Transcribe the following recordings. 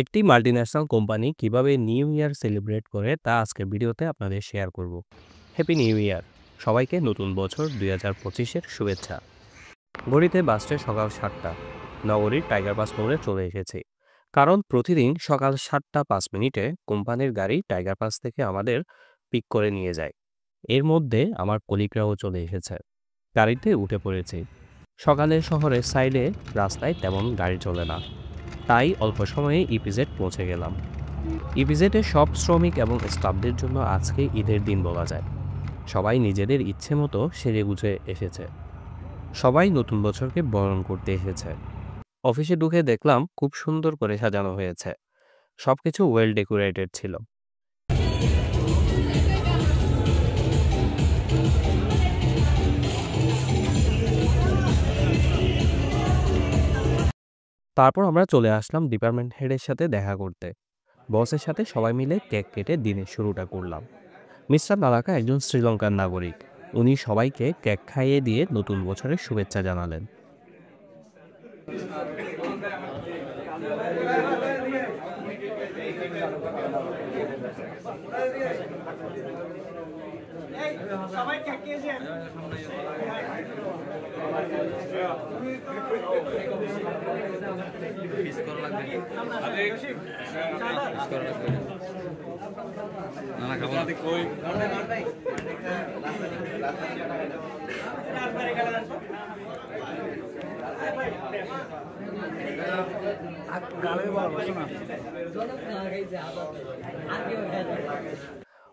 একটি multinational company কিভাবে new year celebrate করে তা আজকের ভিডিওতে আপনাদের শেয়ার করব। Happy new year! সবাইকে নতুন বছর 2025-এর শুভেচ্ছা। ঘড়িতে বাজছে সকাল 7টা। নগরীর টাইগার পাস মোড়ে চলে এসেছি, কারণ প্রতিদিন সকাল 7টা 5 মিনিটে কোম্পানির গাড়ি টাইগার পাস থেকে আমাদের পিক করে নিয়ে যায়। এর মধ্যে আমার কলিগরাও চলে এসেছে। গাড়িতে উঠে পড়েছি। সকালে শহরের সাইডে রাস্তায় তেমন গাড়ি চলে না, তাই অল্প সময়ে ইপিজেড পৌঁছে গেলাম। ইপিজেডে সব শ্রমিক এবং স্টাফদের জন্য আজকে ঈদের দিন বলা যায়। সবাই নিজেদের ইচ্ছে মতো সেজেগুজে এসেছে। সবাই নতুন বছরকে বরণ করতে এসেছে। অফিসে ঢুকে দেখলাম খুব সুন্দর করে সাজানো হয়েছে। সবকিছু ওয়েল ডেকোরেটেড ছিল। তারপর আমরা চলে আসলাম ডিপার্টমেন্ট হেডের সাথে দেখা করতে। বসের সাথে সবাই মিলে কেক কেটে দিনের শুরুটা করলাম। মিস্টার নালাকা একজন শ্রীলঙ্কান নাগরিক। উনি সবাইকে কেক খাইয়ে দিয়ে নতুন বছরের শুভেচ্ছা জানালেন।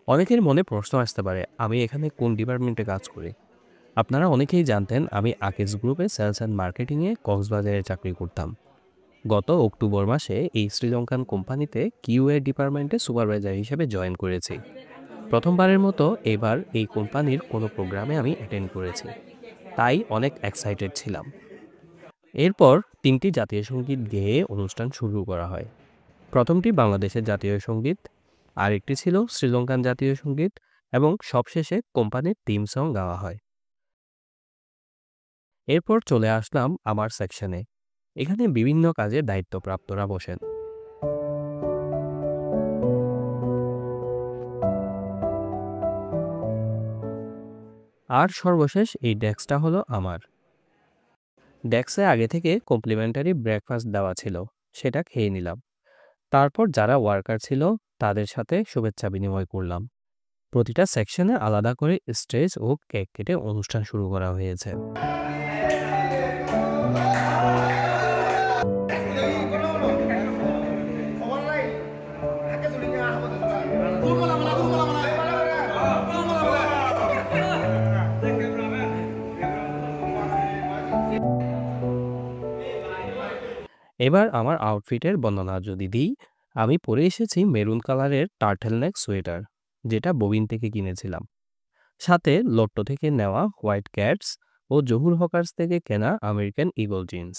অনেকের মনে প্রশ্ন আসতে পারে, আমি এখানে কোন ডিপার্টমেন্টে কাজ করি। আপনারা অনেকেই জানতেন আমি আকিজ গ্রুপে সেলস অ্যান্ড মার্কেটিংয়ে কক্সবাজারে চাকরি করতাম। গত অক্টোবর মাসে এই শ্রীলঙ্কান কোম্পানিতে কিউএ ডিপার্টমেন্টে সুপারভাইজার হিসেবে জয়েন করেছি। প্রথমবারের মতো এবার এই কোম্পানির কোনো প্রোগ্রামে আমি অ্যাটেন্ড করেছি, তাই অনেক এক্সাইটেড ছিলাম। এরপর 3টি জাতীয় সঙ্গীত গেয়ে অনুষ্ঠান শুরু করা হয়। প্রথমটি বাংলাদেশের জাতীয় সঙ্গীত, আরেকটি ছিল শ্রীলঙ্কান জাতীয় সঙ্গীত এবং সবশেষে কোম্পানির থিম সং গাওয়া হয়। এরপর চলে আসলাম আমার সেকশনে। এখানে বিভিন্ন কাজে দায়িত্বপ্রাপ্তরা বসেন। আর সর্বশেষ এই ডেস্কটা হলো আমার। ডেস্কে আগে থেকে কমপ্লিমেন্টারি ব্রেকফাস্ট দেওয়া ছিল, সেটা খেয়ে নিলাম। তারপর যারা ওয়ার্কার ছিল তাদের সাথে শুভেচ্ছা বিনিময় করলাম। প্রতিটা সেকশনে আলাদা করে স্টেজ ও কেক কেটে অনুষ্ঠান শুরু করা হয়েছে। এবার আমার আউটফিটের বর্ণনা যদি দিই, আমি পরে এসেছি মেরুন কালারের টার্টেলনেক সোয়েটার, যেটা ববিন থেকে কিনেছিলাম। সাথে লট্টো থেকে নেওয়া হোয়াইট ক্যাটস ও জহুর হকার্স থেকে কেনা আমেরিকান ইগল জিন্স।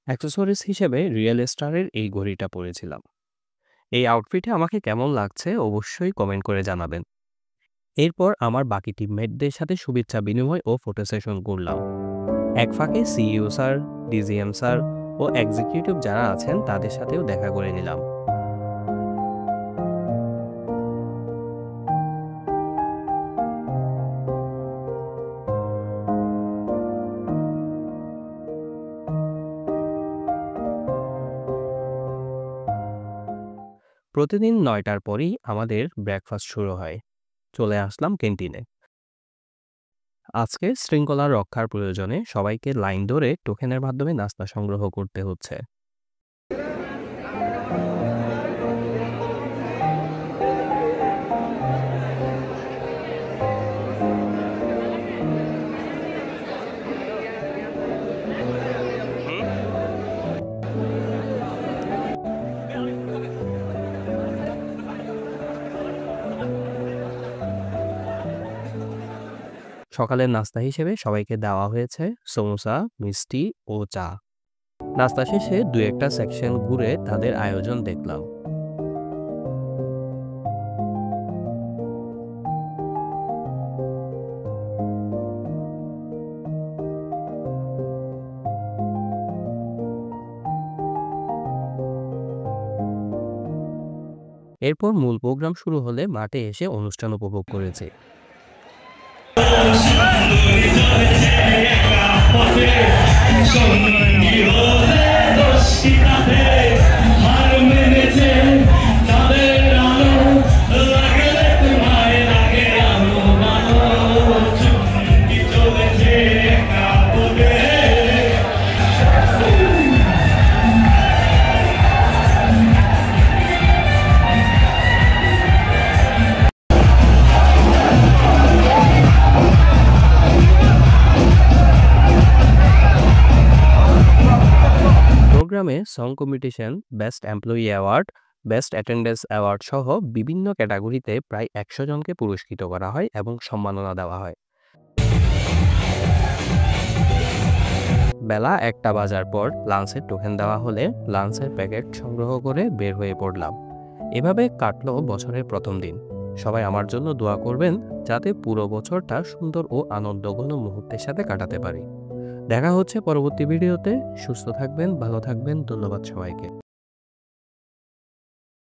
অ্যাক্সেসরিজ হিসেবে রিয়েল স্টারের এই ঘড়িটা পরেছিলাম। এই আউটফিটে আমাকে কেমন লাগছে অবশ্যই কমেন্ট করে জানাবেন। এরপর আমার বাকি টিমমেটদের সাথে শুভেচ্ছা বিনিময় ও ফটো সেশন করলাম। এক ফাঁকে সিইও স্যার, ডিজিএম স্যার ও এক্সিকিউটিভ যারা আছেন তাদের সাথেও দেখা করে নিলাম। প্রতিদিন 9টার পরই আমাদের ব্রেকফাস্ট শুরু হয়। চলে আসলাম ক্যান্টিনে। আজকে শৃঙ্খলা রক্ষার প্রয়োজনে সবাইকে লাইন ধরে টোকেনের মাধ্যমে নাস্তা সংগ্রহ করতে হচ্ছে। সকালের নাস্তা হিসেবে সবাইকে দেওয়া হয়েছে সমোসা, মিষ্টি ও চা। নাস্তা শেষে 2-একটা সেকশন ঘুরে তাদের আয়োজন দেখলাম। এরপর মূল প্রোগ্রাম শুরু হলে মাঠে এসে অনুষ্ঠান উপভোগ করেছে। প্রোগ্রামে song competition, best employee award, best attendance award সহ বিভিন্ন ক্যাটাগরিতে প্রায় 100 জনকে পুরস্কৃত করা হয় এবং সম্মাননা দেওয়া হয়। বেলা 1টা বাজার পর লাঞ্চের টোকেন দেওয়া হলে লাঞ্চের প্যাকেট সংগ্রহ করে বের হয়ে পড়লাম। এভাবে কাটলো বছরের প্রথম দিন। সবাই আমার জন্য দোয়া করবেন যাতে পুরো বছরটা সুন্দর ও আনন্দঘন মুহূর্তের সাথে কাটাতে পারি। দেখা হচ্ছে পরবর্তী ভিডিওতে। সুস্থ থাকবেন, ভালো থাকবেন। ধন্যবাদ সবাইকে।